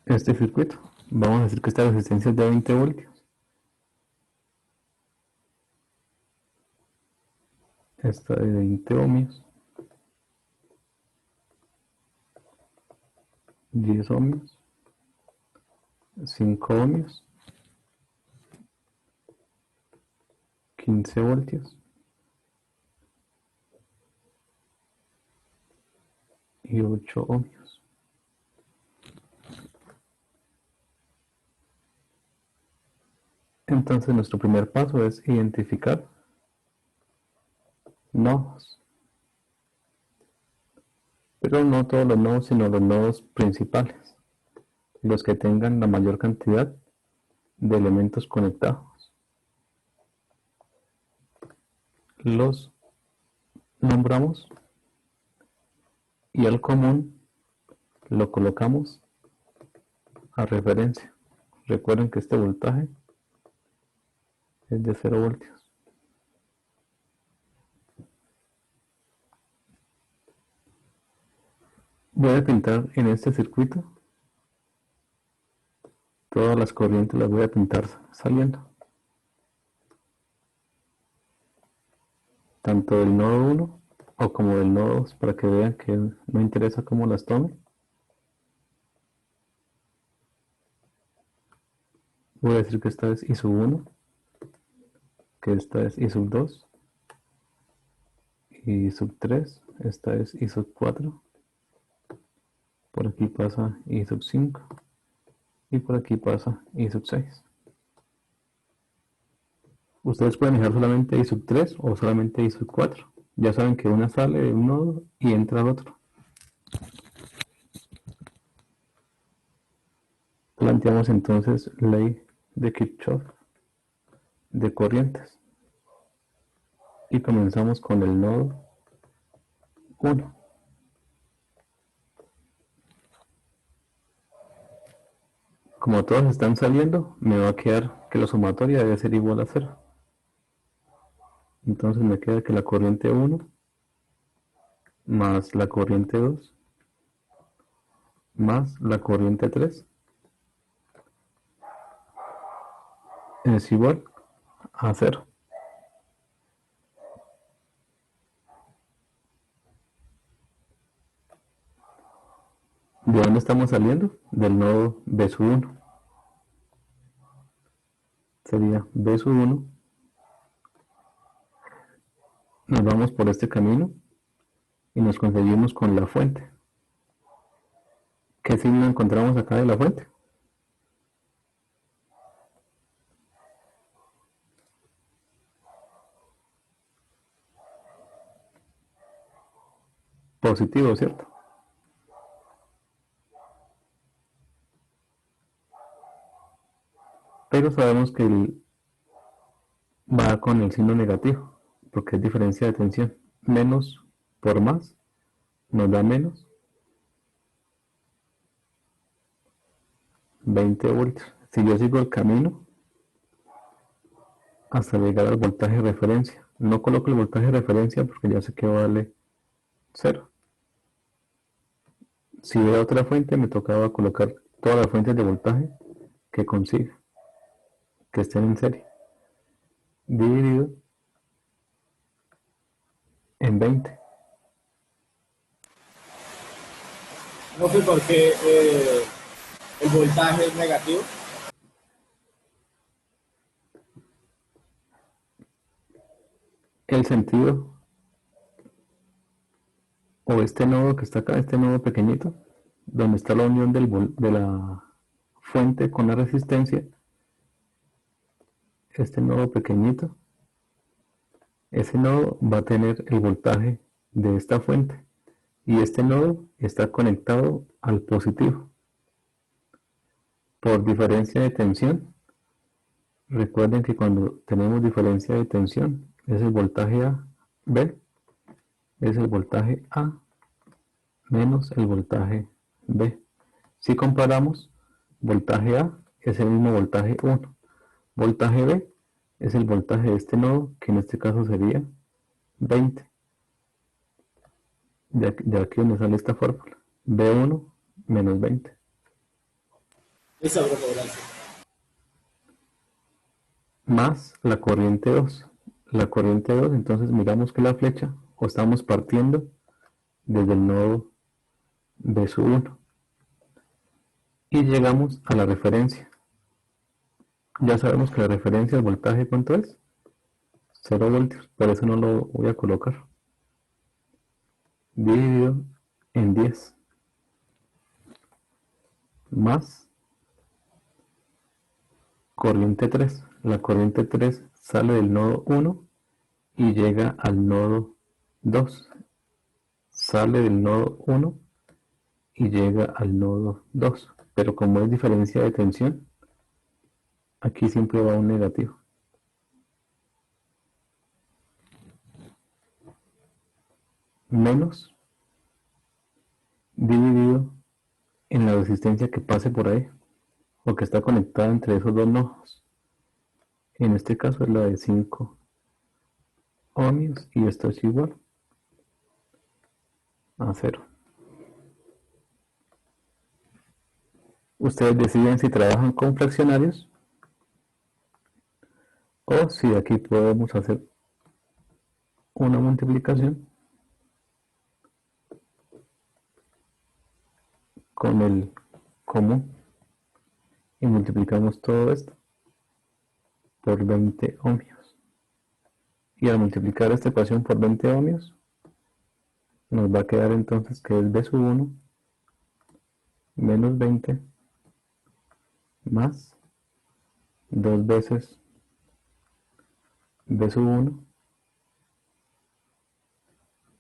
este circuito. Vamos a decir que esta resistencia es de 20 voltios. Esta de 20 ohmios, 10 ohmios, 5 ohmios, 15 voltios y 8 ohmios. Entonces nuestro primer paso es identificar nodos, pero no todos los nodos, sino los nodos principales, los que tengan la mayor cantidad de elementos conectados. Los nombramos y al común lo colocamos a referencia. Recuerden que este voltaje es de 0 voltios. Voy a pintar en este circuito todas las corrientes, las voy a pintar saliendo, tanto del nodo 1 o como del nodo 2, para que vean que no interesa cómo las tome. Voy a decir que esta es I sub 1, que esta es I sub 2, I sub 3, esta es I sub 4, por aquí pasa I sub 5 y por aquí pasa I sub 6. Ustedes pueden dejar solamente I sub 3 o solamente I sub 4. Ya saben que una sale de un nodo y entra al otro. Planteamos entonces ley de Kirchhoff de corrientes y comenzamos con el nodo 1. Como todos están saliendo, me va a quedar que la sumatoria debe ser igual a 0. Entonces me queda que la corriente 1 más la corriente 2 más la corriente 3 es igual a 0. ¿De dónde estamos saliendo? Del nodo B sub 1. Sería B sub 1. Nos vamos por este camino y nos conseguimos con la fuente. ¿Qué signo encontramos acá de la fuente? Positivo, ¿cierto? Pero sabemos que va con el signo negativo, porque es diferencia de tensión. Menos por más nos da menos 20 voltios. Si yo sigo el camino hasta llegar al voltaje de referencia, no coloco el voltaje de referencia porque ya sé que vale 0. Si veo otra fuente, me tocaba colocar todas las fuentes de voltaje que consiga, que estén en serie, dividido en 20. No sé por qué el voltaje es negativo. El sentido, o este nodo que está acá, este nodo pequeñito, donde está la unión de la fuente con la resistencia, este nodo pequeñito, ese nodo va a tener el voltaje de esta fuente y este nodo está conectado al positivo. Por diferencia de tensión, recuerden que cuando tenemos diferencia de tensión es el voltaje A, B, es el voltaje A menos el voltaje B. Si comparamos, voltaje A es el mismo voltaje 1. Voltaje B es el voltaje de este nodo, que en este caso sería 20. De aquí donde sale esta fórmula. B1 menos 20. Esa, profe, gracias. Más la corriente 2. La corriente 2, entonces miramos que la flecha, o estamos partiendo desde el nodo B sub 1 y llegamos a la referencia. Ya sabemos que la referencia del voltaje, ¿cuánto es? 0 voltios, por eso no lo voy a colocar. Dividido en 10 más corriente 3. La corriente 3 sale del nodo 1 y llega al nodo 2. Sale del nodo 1 y llega al nodo 2. Pero como es diferencia de tensión, aquí siempre va un negativo. Menos dividido en la resistencia que pase por ahí o que está conectada entre esos dos nodos. En este caso es la de 5 ohmios y esto es igual a 0. Ustedes deciden si trabajan con fraccionarios o si aquí podemos hacer una multiplicación con el común y multiplicamos todo esto por 20 ohmios. Y al multiplicar esta ecuación por 20 ohmios, nos va a quedar entonces que es B sub 1 menos 20 más 2 veces B sub 1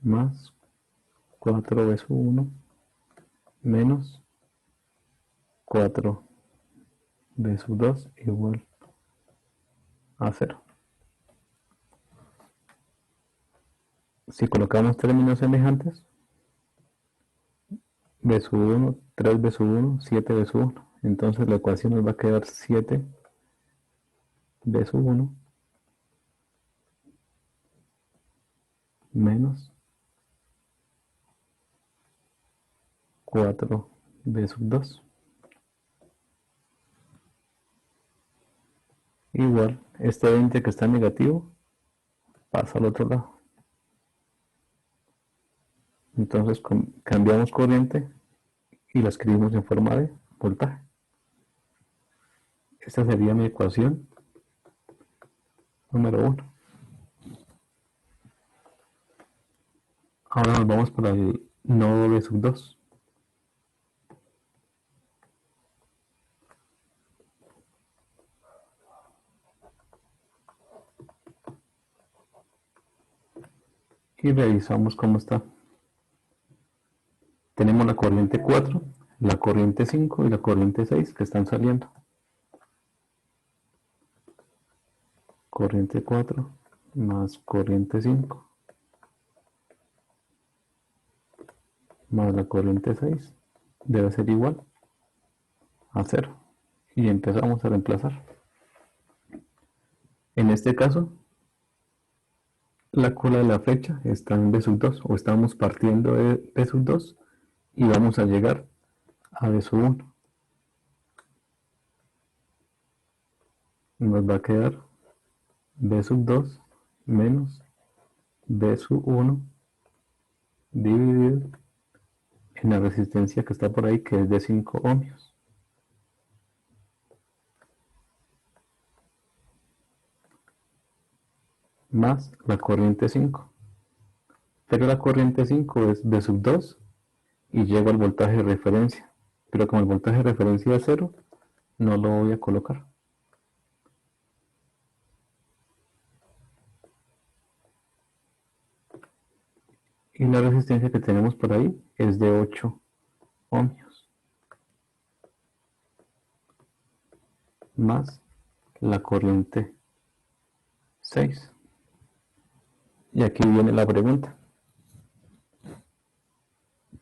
más 4B sub 1 menos 4B sub 2 igual a 0. Si colocamos términos semejantes, B sub 1, 3B sub 1, 7B sub 1. Entonces la ecuación nos va a quedar 7B sub 1 menos 4B sub 2 igual, este 20 que está negativo pasa al otro lado. Entonces cambiamos corriente y la escribimos en forma de voltaje. Esta sería mi ecuación número 1. Ahora nos vamos para el nodo B sub 2. Y revisamos cómo está. Tenemos la corriente 4, la corriente 5 y la corriente 6 que están saliendo. Corriente 4 más corriente 5 más la corriente 6 debe ser igual a 0. Y empezamos a reemplazar. En este caso, la cola de la flecha está en B sub 2 o estamos partiendo de B sub 2 y vamos a llegar a B sub 1. Nos va a quedar B sub 2 menos B sub 1 dividido en la resistencia que está por ahí, que es de 5 ohmios. Más la corriente 5. Pero la corriente 5 es B sub 2 y llego al voltaje de referencia. Pero como el voltaje de referencia es 0, no lo voy a colocar. Y la resistencia que tenemos por ahí es de 8 ohmios. Más la corriente 6. Y aquí viene la pregunta.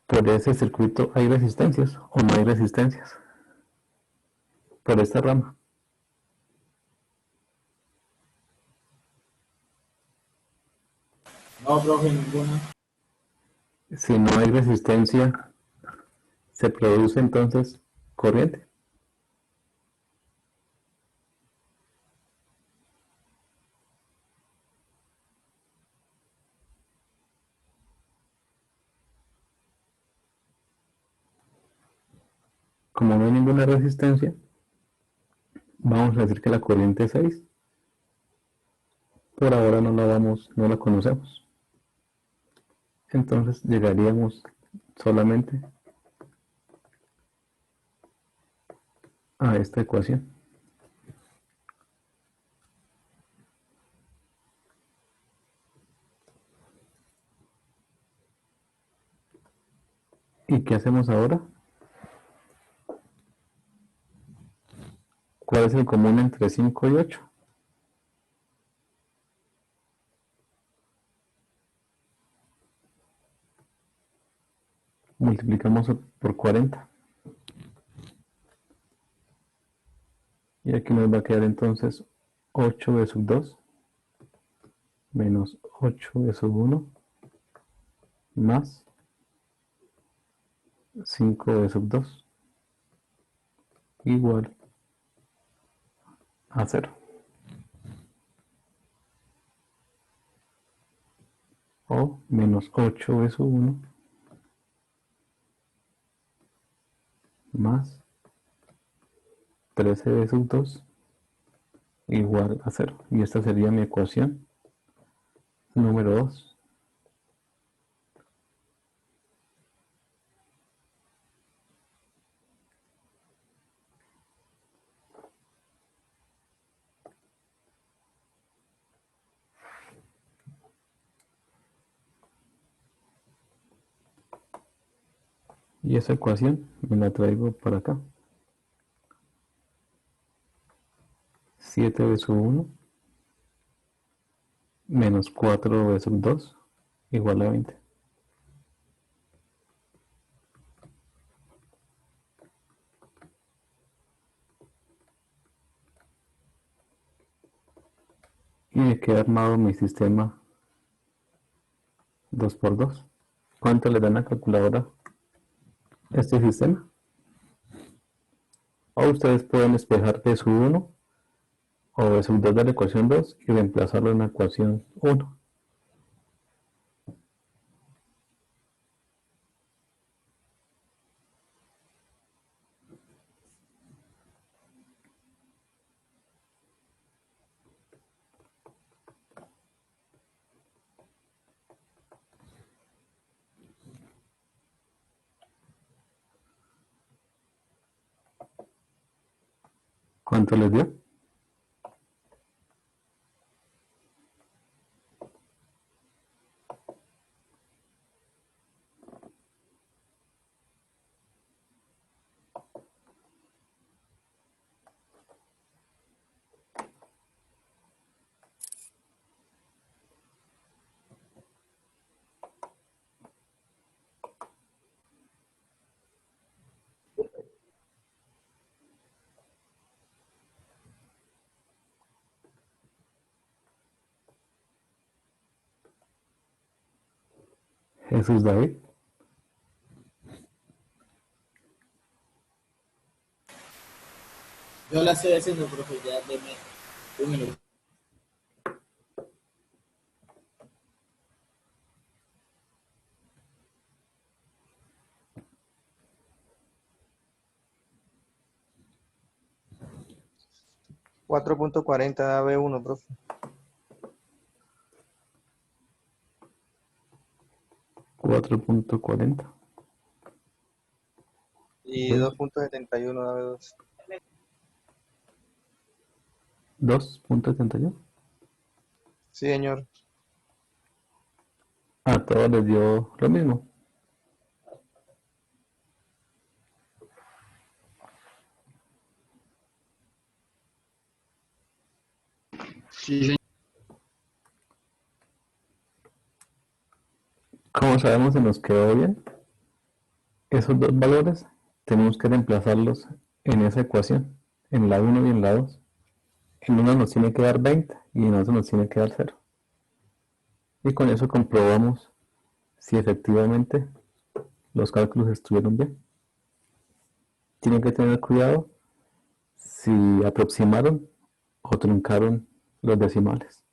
¿Por ese circuito hay resistencias o no hay resistencias? Por esta rama. No, profe, ninguna. Si no hay resistencia, se produce entonces corriente. Como no hay ninguna resistencia, vamos a decir que la corriente es 6. Por ahora no la conocemos. Entonces llegaríamos solamente a esta ecuación. ¿Y qué hacemos ahora? ¿Cuál es el común entre 5 y 8? Multiplicamos por 40. Y aquí nos va a quedar entonces 8 sub 2 menos 8 sub 1 más 5 sub 2 igual a 0. O menos 8 sub 1 más 13 sub 2 igual a 0. Y esta sería mi ecuación número 2. Y esa ecuación me la traigo para acá. 7 sub 1 menos 4 sub 2 igual a 20. Y me queda armado mi sistema 2 por 2. ¿Cuánto le dan a la calculadora este sistema? O ustedes pueden despejar de su 1 o de su 2 de la ecuación 2 y reemplazarlo en la ecuación 1. ¿Cuánto les dio? 'Jesús David'. Yo la estoy haciendo, profe, ya deme un minuto. 4.40 AB1, profe. 4.40. Y 2.71 AB2. 2.71. Sí, señor. A todos les dio lo mismo. Sí, señor. Como sabemos, se nos quedó bien. Esos dos valores tenemos que reemplazarlos en esa ecuación, en la 1 y en la 2. En una nos tiene que dar 20 y en otra nos tiene que dar 0. Y con eso comprobamos si efectivamente los cálculos estuvieron bien. Tienen que tener cuidado si aproximaron o truncaron los decimales.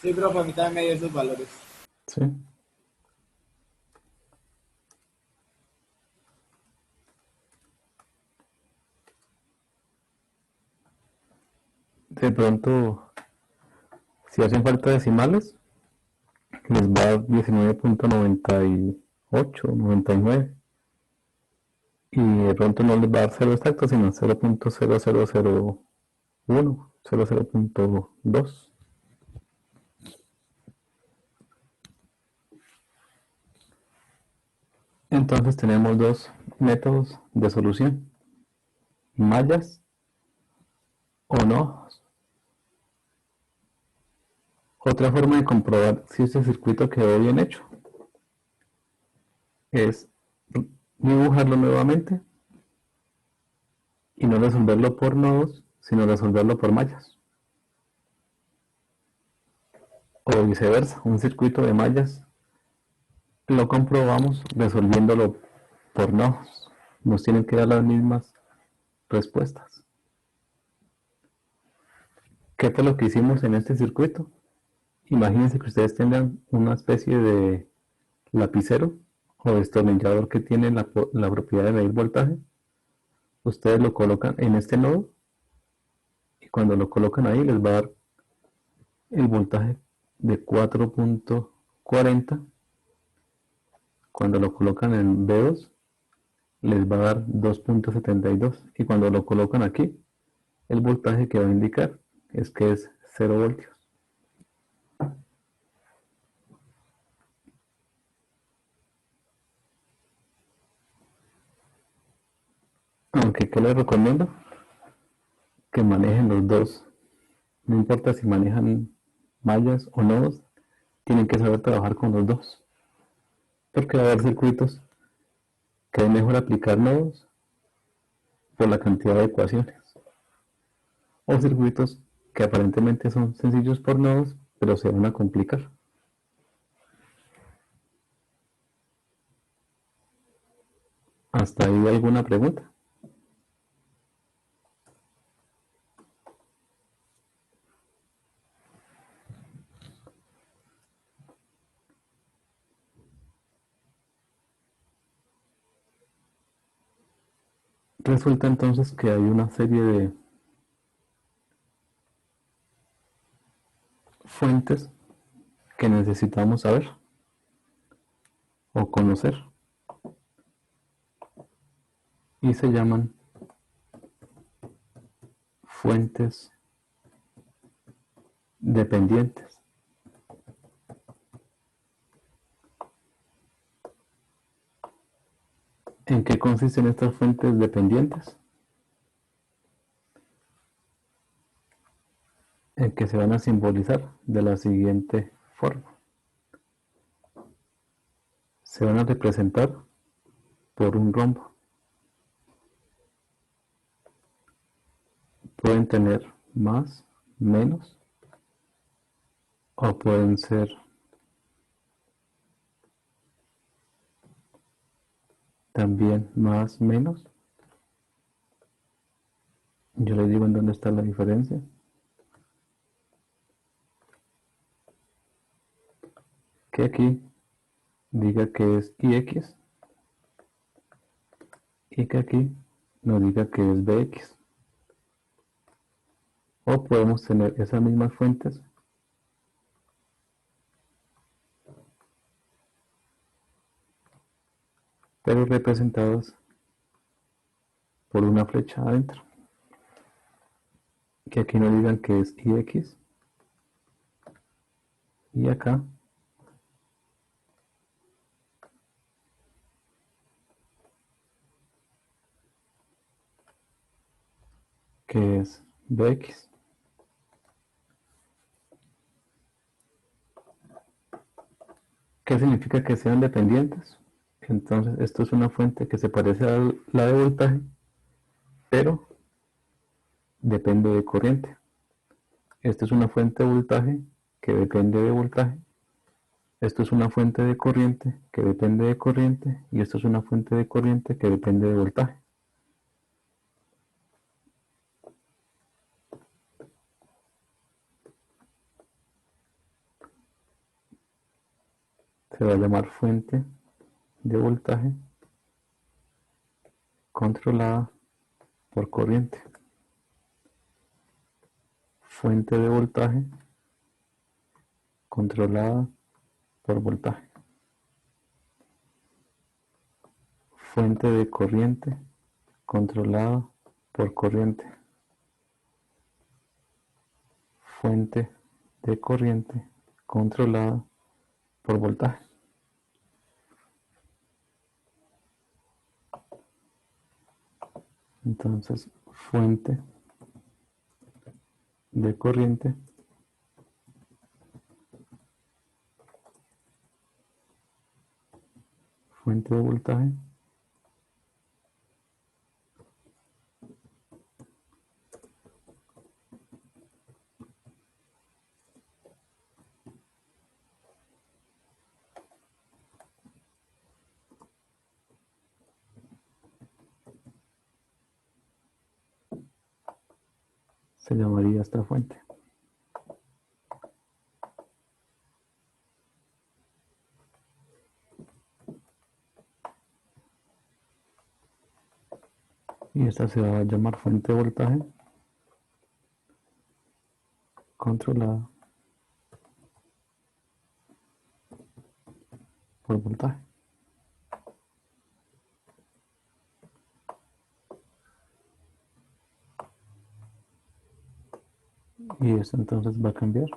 Sí, profe, a mí también me dio esos valores. ¿Sí? De pronto, si hacen falta decimales, les va a dar 19.98, 99. Y de pronto no les va a dar 0 exacto, sino 0.0001, 00.2. Entonces tenemos dos métodos de solución: mallas o no. Otra forma de comprobar si este circuito quedó bien hecho es dibujarlo nuevamente y no resolverlo por nodos, sino resolverlo por mallas. O viceversa, un circuito de mallas lo comprobamos resolviéndolo por nodos. Nos tienen que dar las mismas respuestas. ¿Qué fue lo que hicimos en este circuito? Imagínense que ustedes tengan una especie de lapicero o destornillador que tiene la propiedad de medir voltaje. Ustedes lo colocan en este nodo y cuando lo colocan ahí les va a dar el voltaje de 4.40. Cuando lo colocan en B2 les va a dar 2.72 y cuando lo colocan aquí el voltaje que va a indicar es que es 0 voltios. Aunque, ¿qué les recomiendo? Que manejen los dos. No importa si manejan mallas o nodos, tienen que saber trabajar con los dos. Porque va a haber circuitos que es mejor aplicar nodos por la cantidad de ecuaciones. O circuitos que aparentemente son sencillos por nodos, pero se van a complicar. ¿Hasta ahí alguna pregunta? Resulta entonces que hay una serie de fuentes que necesitamos saber o conocer y se llaman fuentes dependientes. ¿En qué consisten estas fuentes dependientes? En que se van a simbolizar de la siguiente forma. Se van a representar por un rombo. Pueden tener más, menos, o pueden ser también más, menos. Yo les digo en dónde está la diferencia. Que aquí diga que es IX y que aquí nos diga que es BX. O podemos tener esas mismas fuentes pero representadas por una flecha adentro. Que aquí nos digan que es IX y acá que es BX. ¿Qué significa que sean dependientes? Entonces esto es una fuente que se parece a la de voltaje, pero depende de corriente. Esto es una fuente de voltaje que depende de voltaje. Esto es una fuente de corriente que depende de corriente. Y esto es una fuente de corriente que depende de voltaje. se va a llamar fuente de voltaje controlada por corriente. Fuente de voltaje controlada por voltaje. Fuente de corriente controlada por corriente. Fuente de corriente controlada por voltaje. Entonces, fuente de corriente fuente de voltaje se llamaría esta fuente. Y esta se va a llamar fuente de voltaje controlada por voltaje. Y esto entonces va a cambiar.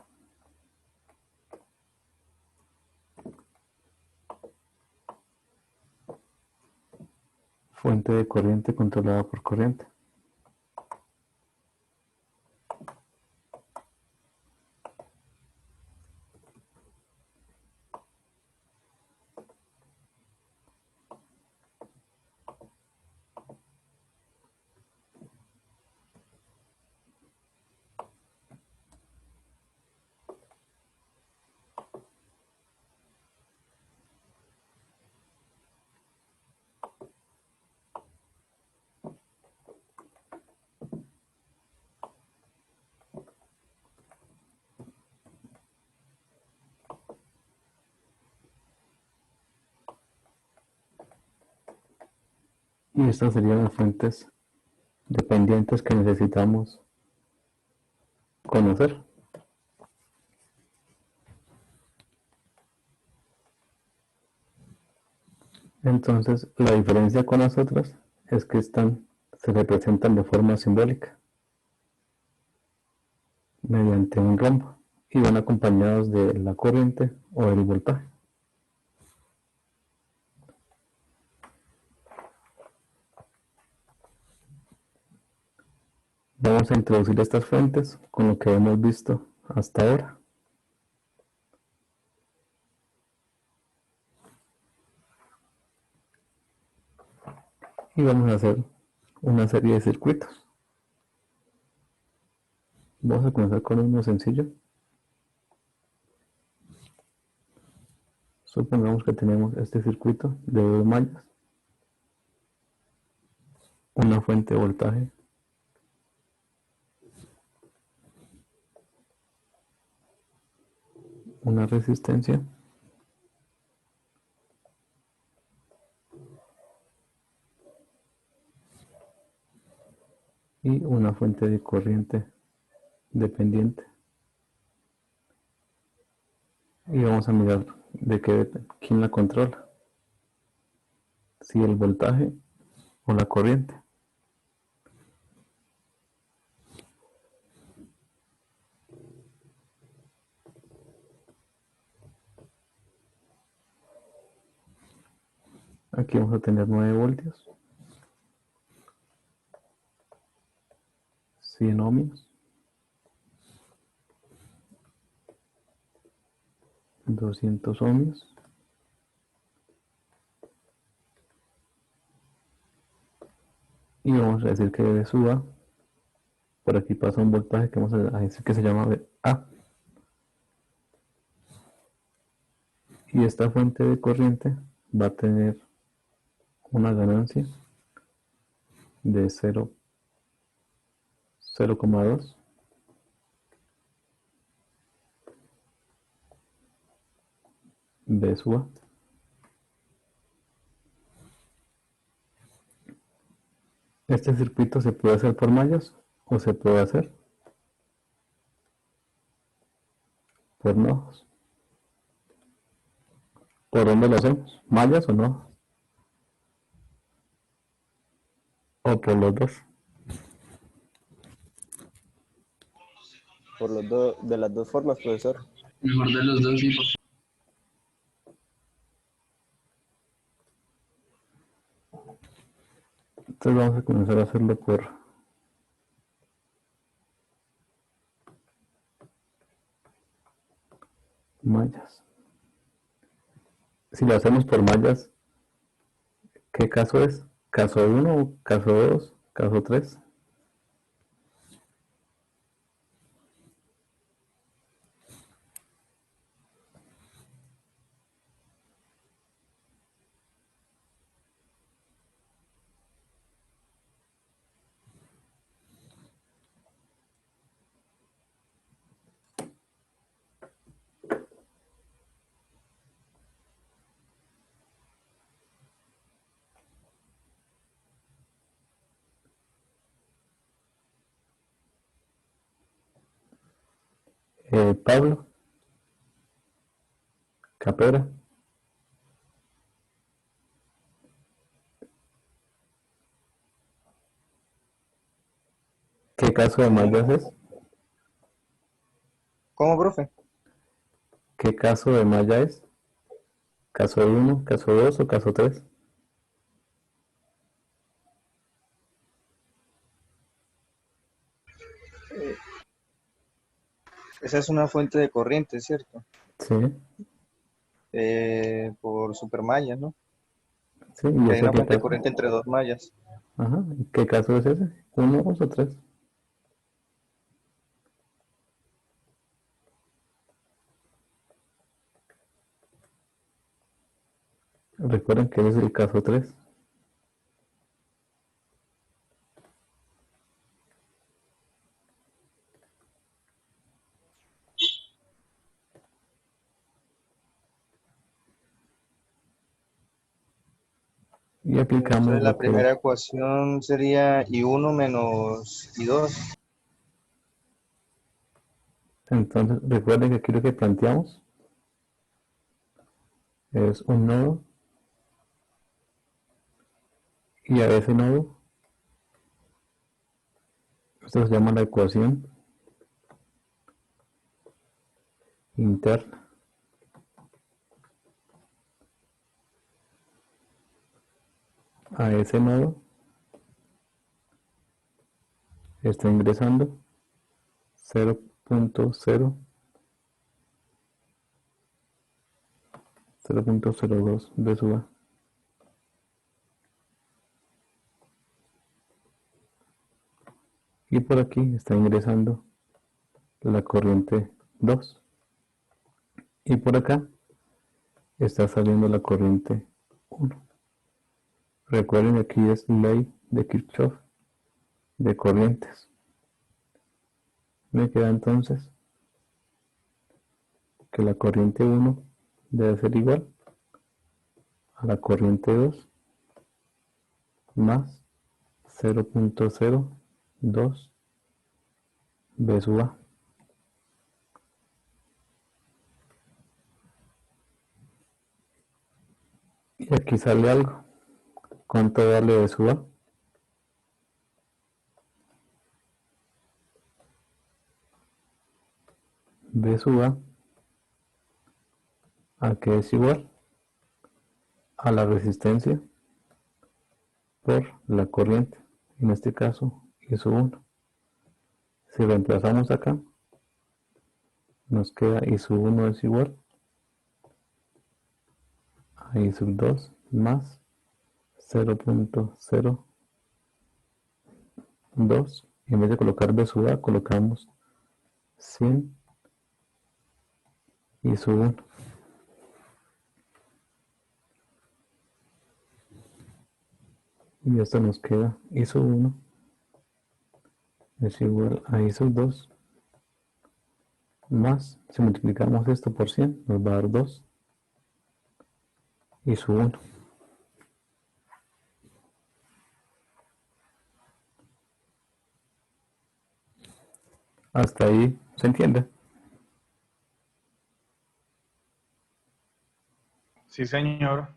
Fuente de corriente controlada por corriente. Y estas serían las fuentes dependientes que necesitamos conocer. Entonces, la diferencia con las otras es que se representan de forma simbólica, mediante un rombo, y van acompañados de la corriente o el voltaje. Vamos a introducir estas fuentes con lo que hemos visto hasta ahora. Y vamos a hacer una serie de circuitos. Vamos a comenzar con uno sencillo. Supongamos que tenemos este circuito de 2 mallas, una fuente de voltaje, una resistencia y una fuente de corriente dependiente. Y vamos a mirar quién la controla, si el voltaje o la corriente. Aquí vamos a tener 9 voltios, 100 ohmios, 200 ohmios, y vamos a decir que de suba, por aquí pasa un voltaje que vamos a decir que se llama A. Y esta fuente de corriente va a tener una ganancia de 0,2 de B sub A. Este circuito se puede hacer por mallas o se puede hacer por nodos. ¿Por dónde lo hacemos? ¿Mallas o nodos? O por los dos. Por los dos, de las dos formas, profesor. Mejor de los dos, sí. Entonces vamos a comenzar a hacerlo por mallas. Si lo hacemos por mallas, ¿qué caso es? ¿Caso 1, caso 2, caso 3? Pablo, Capera. ¿Qué caso de mallas es? ¿Cómo, profe? ¿Qué caso de malla es? ¿Caso 1, caso 2 o caso 3? Esa es una fuente de corriente, ¿cierto? Sí, Por supermallas, ¿no? sí, ¿y Que hay ese una qué fuente de caso? corriente entre dos mallas. Ajá, ¿y qué caso es ese? ¿1, 2 o 3? Recuerden que ese es el caso 3. Y aplicamos Entonces la lo que... primera ecuación sería I1 menos I2. Entonces, recuerden que aquí lo que planteamos es un nodo y a ese nodo, esto se llama la ecuación interna. A ese nodo está ingresando 0.02 B sub A. Y por aquí está ingresando la corriente 2. Y por acá está saliendo la corriente 1. Recuerden que aquí es ley de Kirchhoff de corrientes. Me queda entonces que la corriente 1 debe ser igual a la corriente 2 más 0.02 B sub A. Y aquí sale algo. ¿Cuánto vale B sub A? B sub ¿a qué es igual? A la resistencia por la corriente. En este caso, I sub 1. Si reemplazamos acá, nos queda I sub 1 es igual a I sub 2 más 0.02. Y en vez de colocar B sub A, colocamos 100 I sub 1. Y esto nos queda I sub 1 es igual a I sub 2 más, si multiplicamos esto por 100, nos va a dar 2. y su 1. Hasta ahí se entiende. Sí, señor.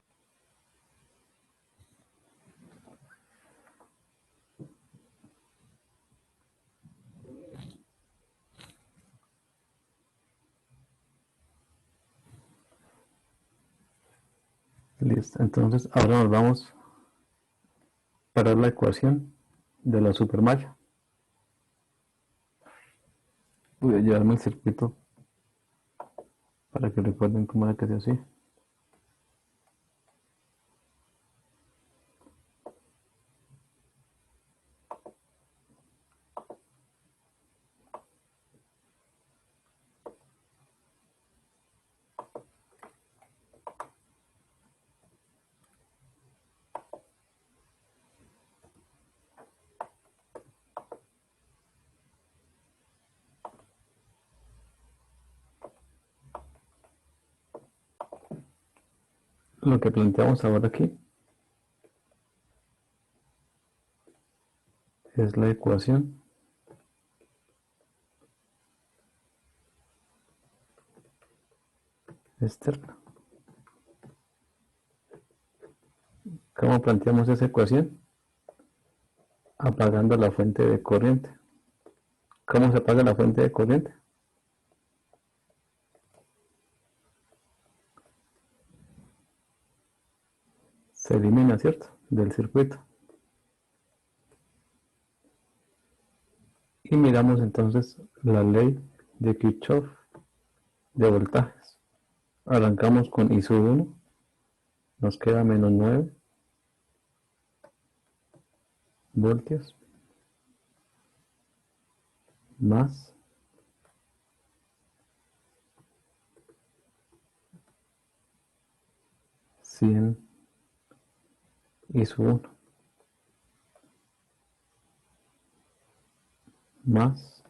Listo. Entonces ahora nos vamos para la ecuación de la supermalla. Voy a llevarme el circuito para que recuerden cómo era que se hacía. Lo que planteamos ahora aquí es la ecuación externa. ¿Cómo planteamos esa ecuación? Apagando la fuente de corriente. ¿Cómo se apaga la fuente de corriente? Se elimina, ¿cierto?, del circuito. Y miramos entonces la ley de Kirchhoff de voltajes. Arrancamos con I sub 1, nos queda menos 9 voltios más 100 I sub 1 más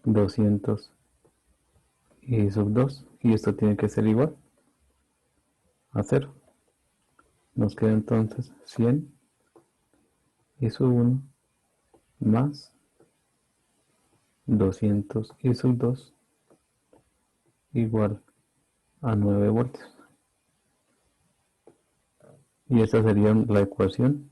200 I sub 2, y esto tiene que ser igual a 0. Nos queda entonces 100 I sub 1 más 200 I sub 2 igual a 9 voltios. Y esta sería la ecuación